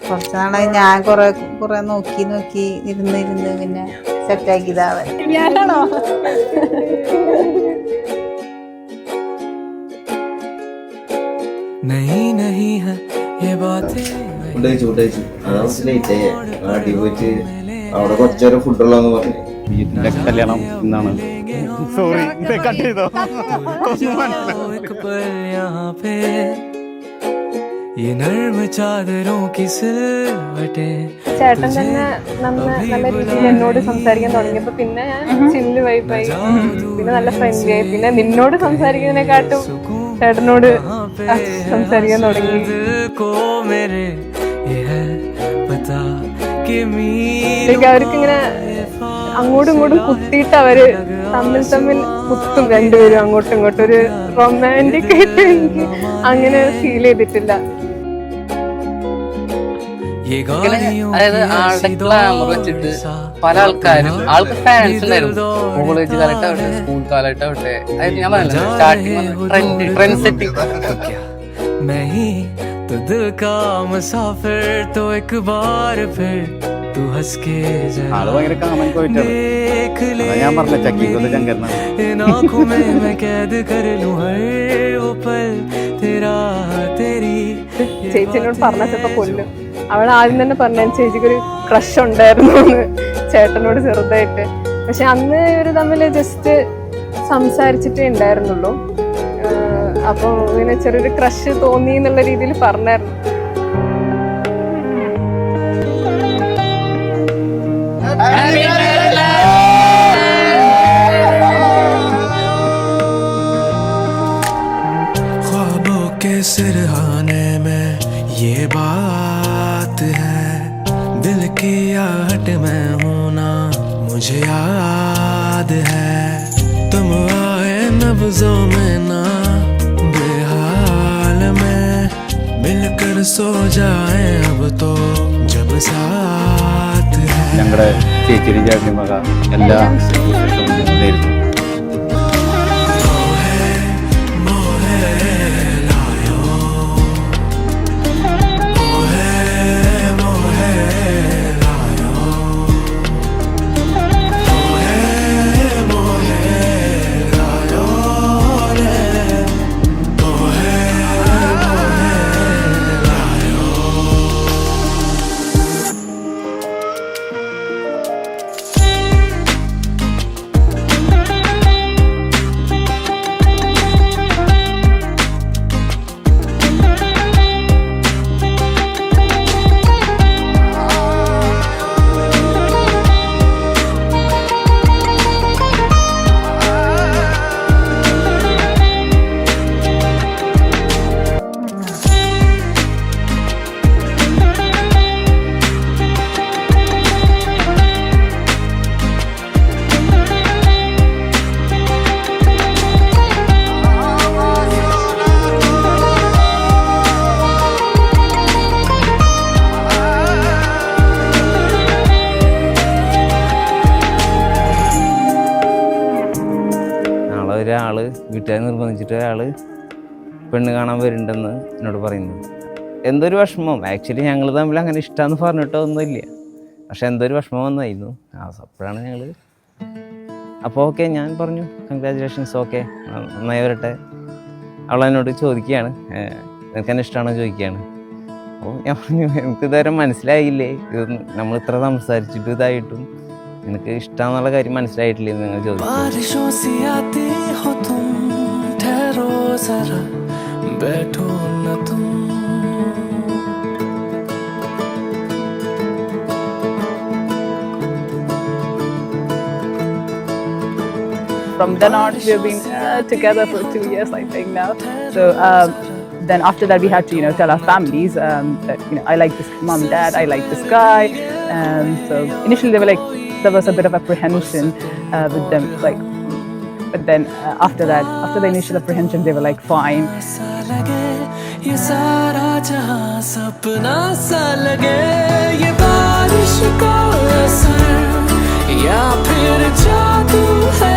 കുറച്ച് നാളായി ഞാൻ കുറെ നോക്കി ഇരുന്ന് പിന്നെ സെറ്റാക്കിയതാവൻ. ഞാനാണോ? അവിടെ കുറച്ചേരം ഫുഡുള്ളതെന്ന് പറഞ്ഞു. വീട്ടിന്റെ കല്യാണം എന്നാണ്. സോറി കട്ട് ചെയ്തോ. ചേട്ടൻ തന്നെ നല്ല രീതിയിൽ എന്നോട് സംസാരിക്കാൻ തുടങ്ങിയപ്പോ പിന്നെ ഞാൻ ചില്ല് വൈബായി, പിന്നെ നല്ല ഫ്രണ്ട്ലി ആയി. പിന്നെ നിന്നോട് സംസാരിക്കുന്നതിനെക്കാട്ടും ചേട്ടനോട് സംസാരിക്കാൻ തുടങ്ങി. അവർക്കിങ്ങനെ അങ്ങോട്ടും ഇങ്ങോട്ടും കുത്തിയിട്ട് അവര് തമ്മിൽ കുത്തും രണ്ടുപേരും അങ്ങോട്ടും ഇങ്ങോട്ടും. ഒരു റൊമാൻറ്റിക് ആയിട്ട് എനിക്ക് അങ്ങനെ ഫീൽ ചെയ്തിട്ടില്ല. അതായത് ആളുടെ ഗ്ലാമർ വെച്ചിട്ട് പല ആൾക്കാരും ആൾക്ക് ഫാൻസ് ഉണ്ടായിരുന്നു. കോളേജ് കാലത്താവട്ടെ, സ്കൂൾ കാലത്താവട്ടെ. അതായത് ഞാൻ പറഞ്ഞില്ല സ്റ്റാർട്ടിങ് ട്രെൻഡ് സെറ്റിംഗ്. ആള് ഭയങ്കര കാമൻ പോയിട്ടാണ്. ഞാൻ പറഞ്ഞ ചക്കിക്കൊന്ന് ചങ്കരനാണ്. ചേച്ചിനോട് പറഞ്ഞപ്പോ കൊല്ലും. അവൾ ആദ്യം തന്നെ പറഞ്ഞ ചേച്ചിക്കൊരു ക്രഷ് ഉണ്ടായിരുന്നു എന്ന് ചേട്ടനോട് ചെറുതായിട്ട്. പക്ഷെ അന്ന് ഇവര് തമ്മിൽ ജസ്റ്റ് സംസാരിച്ചിട്ടേ ഉണ്ടായിരുന്നുള്ളൂ. അപ്പൊ ഇങ്ങനെ ചെറിയൊരു ക്രഷ് തോന്നി എന്നുള്ള രീതിയിൽ പറഞ്ഞായിരുന്നു. सिरहाने में ये बात है, दिल की आहट में हूं ना मुझे याद है, तुम आए नब्जों में ना बेहाल में, मिलकर सो जाए अब तो जब साथ है. ഞങ്ങളുടെ ചേച്ചിയുടെ ചേട്ടൻ്റെ മക എല്ലാ നേരിടും. ഒരാള് വീട്ടുകാരെ നിർബന്ധിച്ചിട്ട് ഒരാള് പെണ്ണ് കാണാൻ വരുന്നുണ്ടെന്ന് എന്നോട് പറയുന്നു. എന്തൊരു വിഷമം. ആക്ച്വലി ഞങ്ങൾ തമ്മിൽ അങ്ങനെ ഇഷ്ടമെന്ന് പറഞ്ഞിട്ടോ ഒന്നുമില്ല. പക്ഷെ എന്തൊരു വിഷമം വന്നായിരുന്നു. അപ്പോഴാണ് ഞങ്ങൾ അപ്പോൾ ഓക്കെ ഞാൻ പറഞ്ഞു കൺഗ്രാജുലേഷൻസ്, ഓക്കെ നന്നായി വരട്ടെ. അവളെന്നോട് ചോദിക്കുകയാണ് നിനക്കെന്നെ ഇഷ്ടമാണോ ചോദിക്കുകയാണ്. അപ്പോൾ ഞാൻ പറഞ്ഞു എനിക്കിതുവരെ മനസ്സിലായില്ലേ, ഇത് നമ്മൾ ഇത്ര സംസാരിച്ചിട്ട് ഇതായിട്ടും നിനക്ക് ഇഷ്ടമെന്നുള്ള കാര്യം മനസ്സിലായിട്ടില്ലേ എന്ന് നിങ്ങൾ ചോദിച്ചു. From then on, we've been together for 2 years, I think now. So then after that, we had to, tell our families that, I like this mom, dad, I like this guy. So initially, they were like, there was a bit of apprehension with them, like. But then after that, after the initial apprehension, they were like, fine. या फिर जादू है